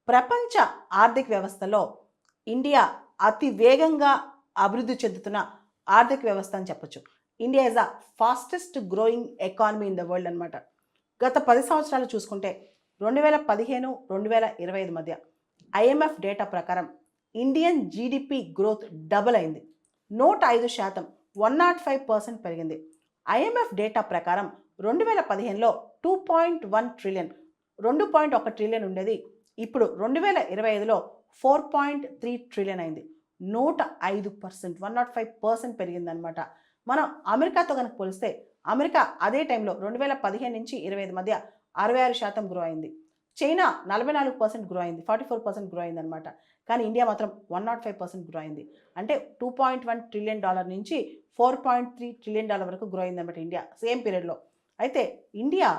ప్రపంచ ఆర్థిక వ్యవస్థలో ఇండియా అతి వేగంగా అభివృద్ధి చెందుతున్న ఆర్థిక వ్యవస్థ అని చెప్పొచ్చు. India is the fastest growing economy in the world అనమాట. గత 10 సంవత్సరాలు చూసుకుంటే 2015, 2025 మధ్య ఐఎంఎఫ్ డేటా ప్రకారం ఇండియన్ జీడిపి గ్రోత్ డబుల్ అయింది. 105%, 105% పెరిగింది. ఐఎంఎఫ్ డేటా ప్రకారం 2015లో 2.1 ట్రిలియన్, 2.1 ట్రిలియన్ ఉండేది. ఇప్పుడు 2025లో 4.3 ట్రిలియన్ అయింది. 105%, 105% పెరిగిందనమాట. మనం అమెరికాతో కనుక పోలిస్తే అమెరికా అదే టైంలో 2015 నుంచి 25 మధ్య 66% గ్రో అయింది. చైనా 44% గ్రో అయింది, 44% గ్రో అయింది అనమాట. కానీ ఇండియా మాత్రం 105% గ్రో అయింది. అంటే $2.1 ట్రిలియన్ నుంచి $4.3 ట్రిలియన్ వరకు గ్రో అయింది అనమాట ఇండియా సేమ్ పీరియడ్లో. అయితే ఇండియా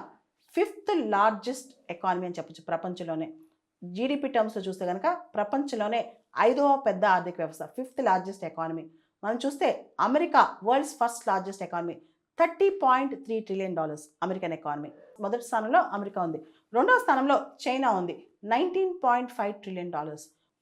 5th లార్జెస్ట్ ఎకానమీ అని చెప్పచ్చు ప్రపంచంలోనే. జీడిపి టర్మ్స్లో చూస్తే కనుక ప్రపంచంలోనే 5వ పెద్ద ఆర్థిక వ్యవస్థ, 5th లార్జెస్ట్ ఎకానమీ. మనం చూస్తే America world's first largest economy, $30.3 trillion American economy. మొదటి స్థానంలో అమెరికా ఉంది. రెండవ స్థానంలో చైనా ఉంది, $19.5 ట్రిలియన్.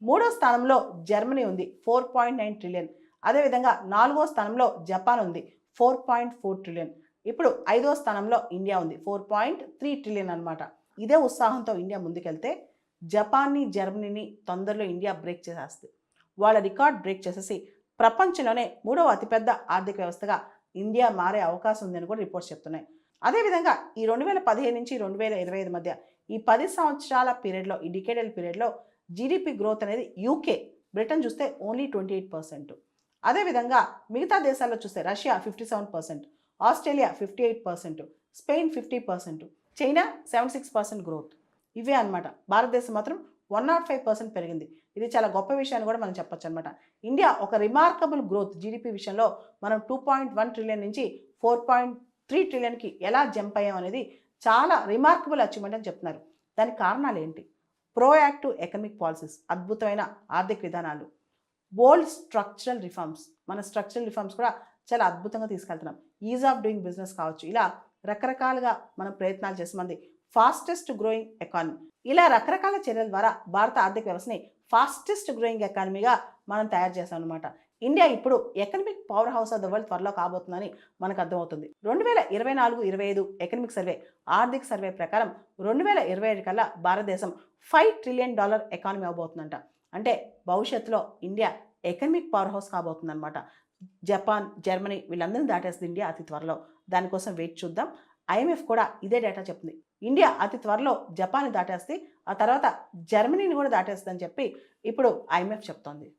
మూడో స్థానంలో జర్మనీ ఉంది, $4.9 ట్రిలియన్. అదేవిధంగా నాలుగో స్థానంలో జపాన్ ఉంది, $4.4 ట్రిలియన్. ఇప్పుడు 5వ స్థానంలో ఇండియా ఉంది, $4.3 ట్రిలియన్ అనమాట. ఇదే ఉత్సాహంతో ఇండియా ముందుకెళ్తే జపాన్ని, జర్మనీని తొందరలో ఇండియా బ్రేక్ చేసేస్తుంది. వాళ్ళ రికార్డ్ బ్రేక్ చేసేసి ప్రపంచంలోనే 3వ అతిపెద్ద ఆర్థిక వ్యవస్థగా ఇండియా మారే అవకాశం ఉందని కూడా రిపోర్ట్స్ చెప్తున్నాయి. అదేవిధంగా ఈ 2015 నుంచి 2025 మధ్య ఈ 10 సంవత్సరాల పీరియడ్లో, ఈ డికేడల్ పీరియడ్లో జీడిపి గ్రోత్ అనేది యూకే, బ్రిటన్ చూస్తే ఓన్లీ 28%. అదేవిధంగా మిగతా దేశాల్లో చూస్తే Russia 57%, Australia 58%, Spain 50%, China 76% growth. ఇవే అనమాట. భారతదేశం మాత్రం 105% పెరిగింది. ఇది చాలా గొప్ప విషయాన్ని కూడా మనం చెప్పొచ్చు అనమాట. ఇండియా ఒక రిమార్కబుల్ గ్రోత్ జీడిపి విషయంలో మనం 2.1 ట్రిలియన్ నుంచి 4.3 ట్రిలియన్కి ఎలా జంప్ అయ్యాం అనేది చాలా రిమార్కబుల్ అచీవ్మెంట్ అని చెప్తున్నారు. దానికి కారణాలు ఏంటి? ప్రోయాక్టివ్ ఎకనామిక్ పాలసీస్, అద్భుతమైన ఆర్థిక విధానాలు, బోల్డ్ స్ట్రక్చరల్ రిఫార్మ్స్, మన స్ట్రక్చరల్ రిఫార్మ్స్ కూడా చాలా అద్భుతంగా తీసుకెళ్తున్నాం. ఈజ్ ఆఫ్ డూయింగ్ బిజినెస్ కావచ్చు, ఇలా రకరకాలుగా మనం ప్రయత్నాలు చేసి మంది ఫాస్టెస్ట్ గ్రోయింగ్ ఎకానమీ. ఇలా రకరకాల చర్యల ద్వారా భారత ఆర్థిక వ్యవస్థని ఫాస్టెస్ట్ గ్రోయింగ్ ఎకానమీగా మనం తయారు చేసాం అనమాట. ఇండియా ఇప్పుడు economic power house of the world త్వరలో కాబోతుందని మనకు అర్థమవుతుంది. 2024-25 ఎకనమిక్ సర్వే, ఆర్థిక సర్వే ప్రకారం 2027 కల్లా భారతదేశం $5 ట్రిలియన్ ఎకానమీ అవబోతుందంట. అంటే భవిష్యత్తులో ఇండియా ఎకనమిక్ పవర్ హౌస్ కాబోతుందన్నమాట. జపాన్, జర్మనీ వీళ్ళందరినీ దాటేస్తుంది ఇండియా అతి త్వరలో. దానికోసం వెయిట్ చూద్దాం. ఐఎంఎఫ్ కూడా ఇదే డేటా చెప్తుంది. ఇండియా అతి త్వరలో జపాన్ని దాటేస్తే, ఆ తర్వాత జర్మనీని కూడా దాటేస్తుందని చెప్పి ఇప్పుడు ఐఎంఎఫ్ చెప్తోంది.